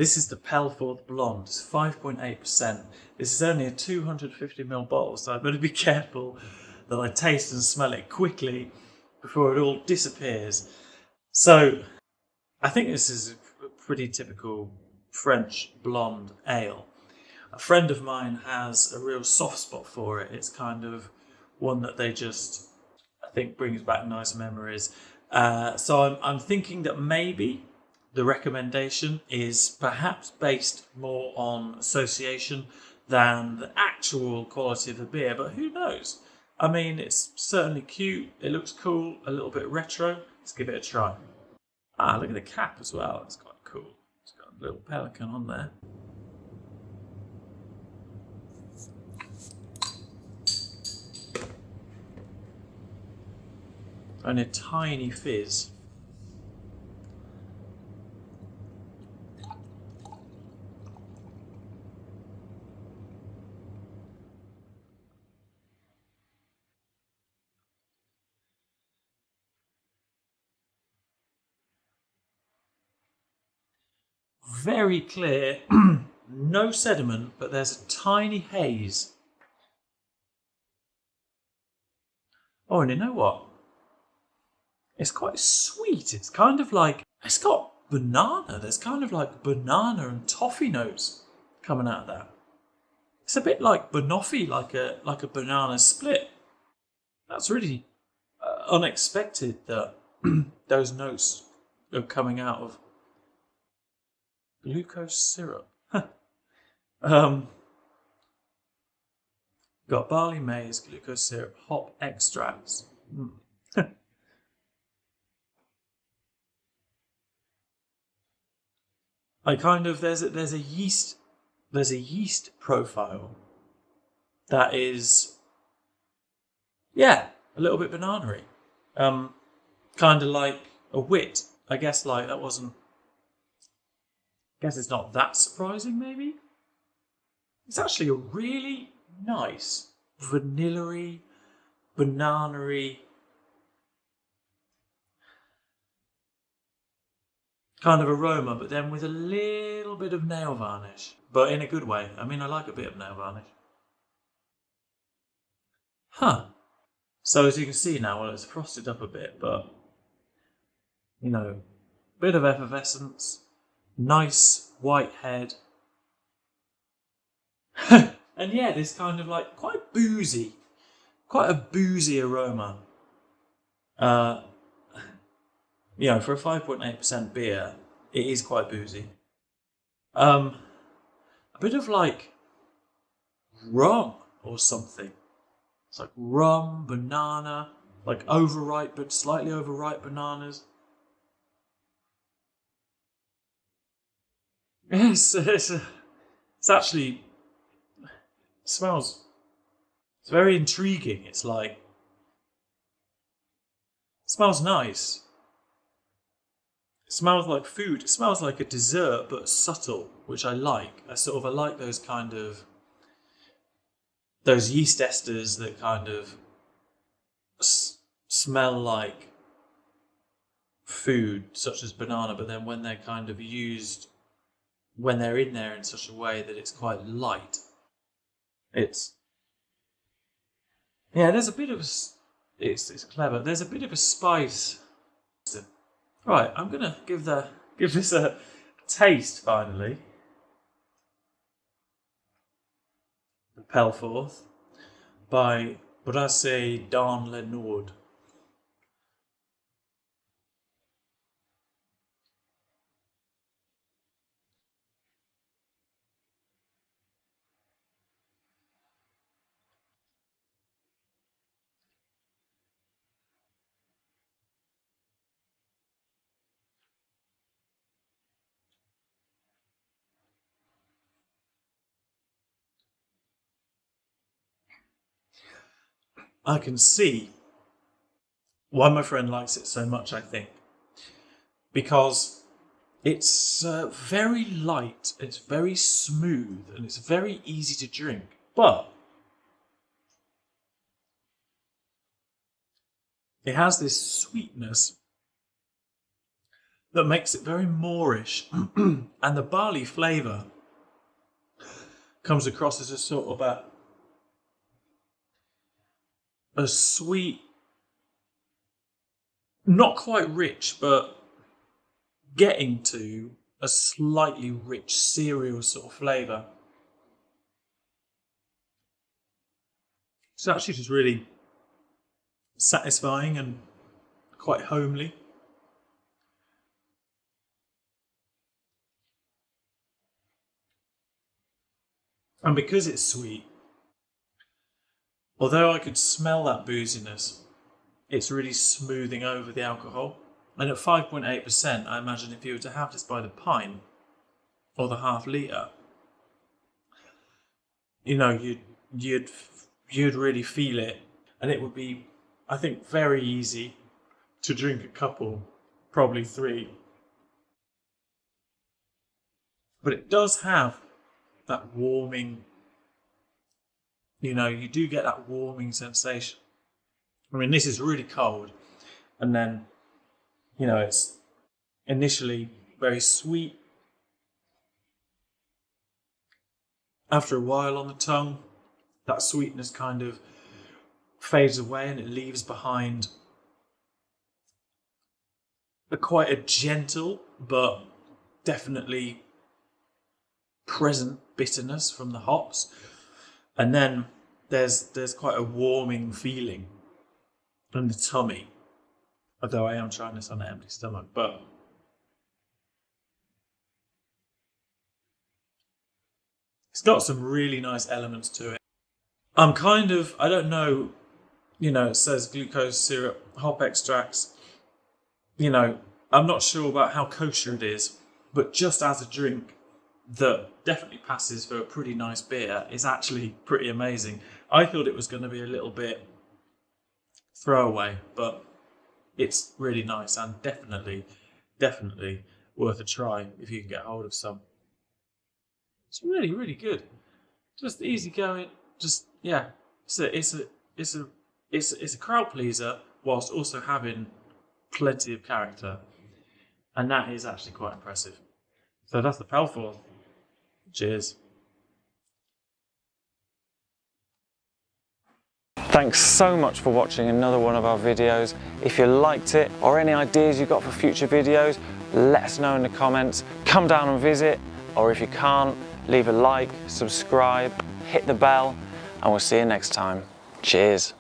This is the Pelforth Blonde. It's 5.8%. This is only a 250ml bottle, so I better be careful that I taste and smell it quickly before it all disappears. So, I think this is a pretty typical French blonde ale. A friend of mine has a real soft spot for it. It's kind of one that they just, I think, brings back nice memories. So I'm thinking that maybe the recommendation is perhaps based more on association than the actual quality of the beer, but who knows? I mean, it's certainly cute, it looks cool, a little bit retro. Let's give it a try. Ah, look at the cap as well, that's quite cool. It's got a little pelican on there. And a tiny fizz. Very clear, no sediment, but there's a tiny haze. Oh, and you know what? It's quite sweet. It's kind of like, it's got banana. There's kind of like banana and toffee notes coming out of that. It's a bit like banoffee, like a banana split. That's really unexpected that those notes are coming out of glucose syrup. Got barley, maize, glucose syrup, hop extracts. I kind of there's a yeast profile that is, yeah, a little bit banana-y. Kind of like a wit. I guess like that wasn't. I guess it's not that surprising. Maybe it's actually a really nice vanilla-y, banana-y kind of aroma, but then with a little bit of nail varnish, but in a good way. I mean, I like a bit of nail varnish. Huh. So as you can see now, well, it's frosted up a bit, but you know, bit of effervescence, nice white head, and yeah, this kind of like quite a boozy aroma. For a 5.8% beer, it is quite boozy. A bit of like rum or something. It's like rum, banana, like overripe, but slightly overripe bananas. Yes, it's actually, it smells, it's very intriguing. It's like, it smells nice. It smells like food. It smells like a dessert, but subtle, which I like. I like those kind of, those yeast esters that kind of smell like food, such as banana, but then when they're kind of used, when they're in there in such a way that it's quite light, it's, yeah, there's a bit of, it's clever. There's a bit of a spice. Right, I'm gonna give this a taste finally. The Pelforth by Prejudgmental. I can see why my friend likes it so much, I think. Because it's very light, it's very smooth, and it's very easy to drink. But it has this sweetness that makes it very moorish. And the barley flavour comes across as a sort of a sweet, not quite rich, but getting to a slightly rich cereal sort of flavour. It's actually just really satisfying and quite homely. And because it's sweet, although I could smell that booziness, it's really smoothing over the alcohol. And at 5.8%, I imagine if you were to have this by the pint or the half litre, you know, you'd really feel it. And it would be, I think, very easy to drink a couple, probably 3. But it does have that warming, you do get that warming sensation. I mean, this is really cold, and then, it's initially very sweet. After a while on the tongue, that sweetness kind of fades away and it leaves behind quite a gentle but definitely present bitterness from the hops. And then there's quite a warming feeling in the tummy, although I am trying this on an empty stomach. But it's got some really nice elements to it. I don't know, it says glucose syrup, hop extracts. I'm not sure about how kosher it is, but just as a drink that definitely passes for a pretty nice beer, is actually pretty amazing. I thought it was going to be a little bit throwaway, but it's really nice and definitely worth a try if you can get hold of some. It's really, really good. Just easy going. Just it's a crowd pleaser whilst also having plenty of character, and that is actually quite impressive. So that's the Pelforth. Cheers. Thanks so much for watching another one of our videos. If you liked it or any ideas you've got for future videos, let us know in the comments. Come down and visit, or if you can't, leave a like, subscribe, hit the bell, and we'll see you next time. Cheers.